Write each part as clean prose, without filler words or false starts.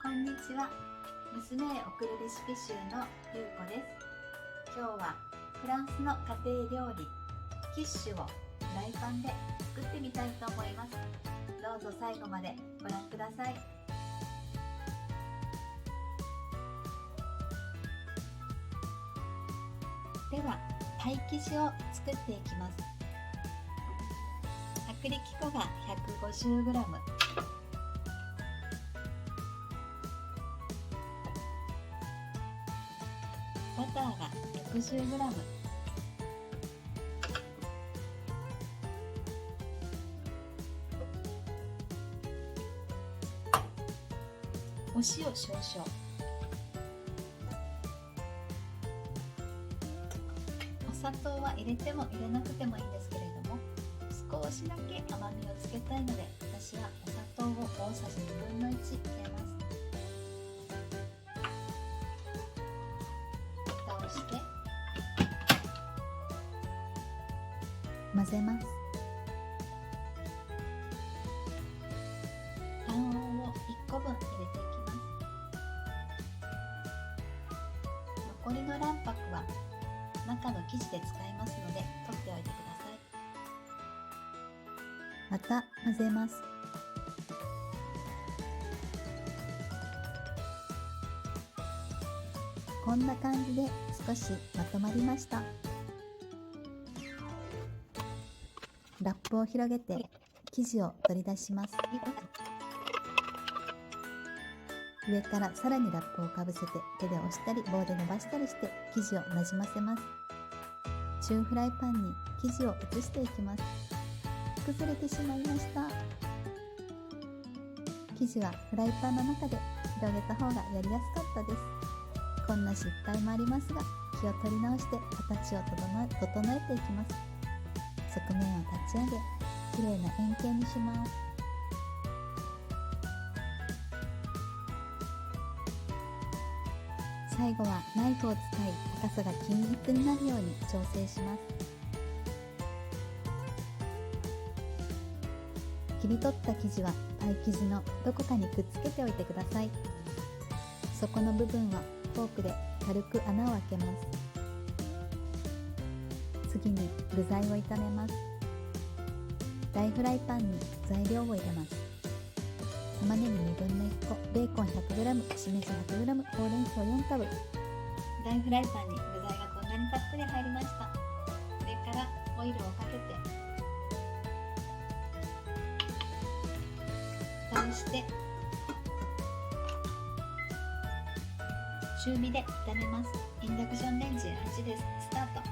こんにちは。娘へ送るレシピ集のゆうこです。今日はフランスの家庭料理キッシュをフライパンで作ってみたいと思います。どうぞ最後までご覧ください。ではパイ生地を作っていきます。薄力粉が 150g、バターが 60g、お塩少々、お砂糖は入れても入れなくてもいいんですけれども、少しだけ甘みをつけたいので、私はお砂糖を大さじ1/2入れます。蓋をして混ぜます。卵黄を1個分入れていきます。残りの卵白は中の生地で使いますので取っておいてください。また混ぜます。こんな感じで少しまとまりました。ラップを広げて生地を取り出します。上からさらにラップをかぶせて手で押したり棒で伸ばしたりして生地をなじませます。中フライパンに生地を移していきます。崩れてしまいました。生地はフライパンの中で広げた方がやりやすかったです。こんな失敗もありますが、気を取り直して形を整えていきます。側面を立ち上げ、きれいな円形にします。最後はナイフを使い、高さが均一になるように調整します。切り取った生地はパイ生地のどこかにくっつけておいてください。底の部分はフォークで軽く穴を開けます。次に具材を炒めます。大フライパンに材料を入れます。玉ねぎ1/2個、ベーコン 100g、しめじ 100g、ほうれん草4株。大フライパンに具材がこんなにたっぷり入りました。上からオイルをかけて蓋をして中火で炒めます。インダクションレンジ8です。スタート。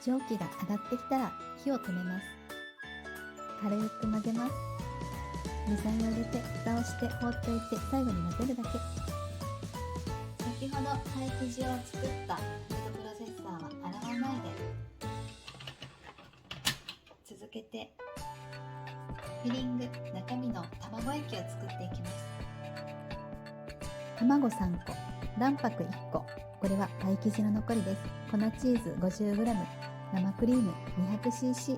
蒸気が上がってきたら火を止めます。軽く混ぜます。具材を入れて蓋をして放っておいて最後に混ぜるだけ。先ほどパイ生地を作ったフードプロセッサーは洗わないで、続けてフィリング、中身の卵液を作っていきます。卵3個、卵白1個、これはパイ生地の残りです。粉チーズ 50g、生クリーム 200cc、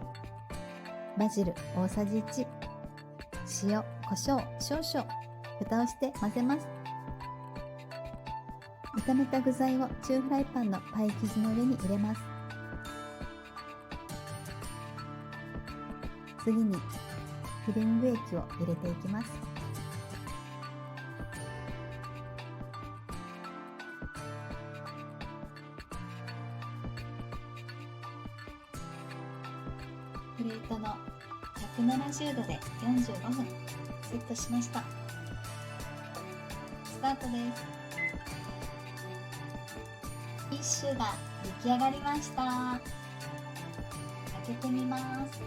バジル大さじ1、塩、胡椒少々。蓋をして混ぜます。炒めた具材を中フライパンのパイ生地の上に入れます。次にフィリング液を入れていきます。プレートの170度で45分セットしました。スタートです。キッシュが出来上がりました。開けてみます。す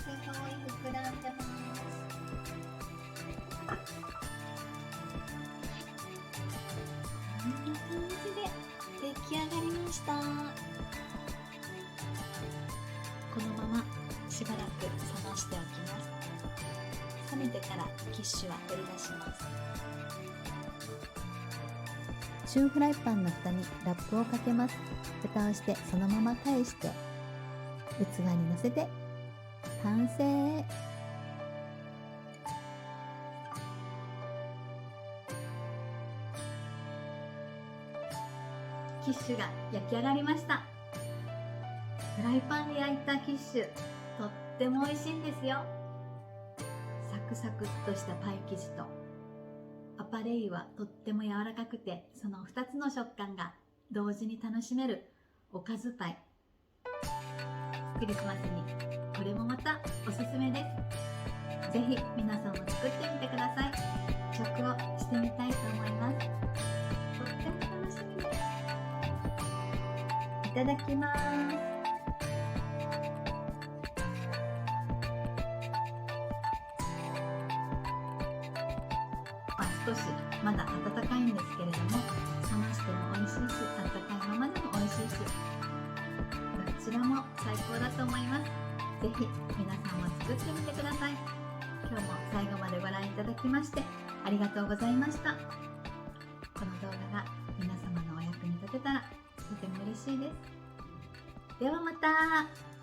ごい膨らんでます。こんな感じで出来上がりました。このまましばらく冷ましておきます。冷めてからキッシュは取り出します。中フライパンの蓋にラップをかけます。蓋をしてそのまま返して器にのせて完成。キッシュが焼き上がりました。フライパンで焼いたキッシュ、とっても美味しいんですよ。サクサクっとしたパイ生地とアパレイはとっても柔らかくて、その2つの食感が同時に楽しめるおかずパイ。クリスマスにこれもまたおすすめです。ぜひ皆さんも作ってみてください。食をしてみたいと思います。とっても楽しみです。いただきます。少しまだ温かいんですけれども、冷ましても美味しいし、温かいままでも美味しいし、どちらも最高だと思います。ぜひ皆さんも作ってみてください。今日も最後までご覧いただきましてありがとうございました。この動画が皆様のお役に立てたらとても嬉しいです。ではまた。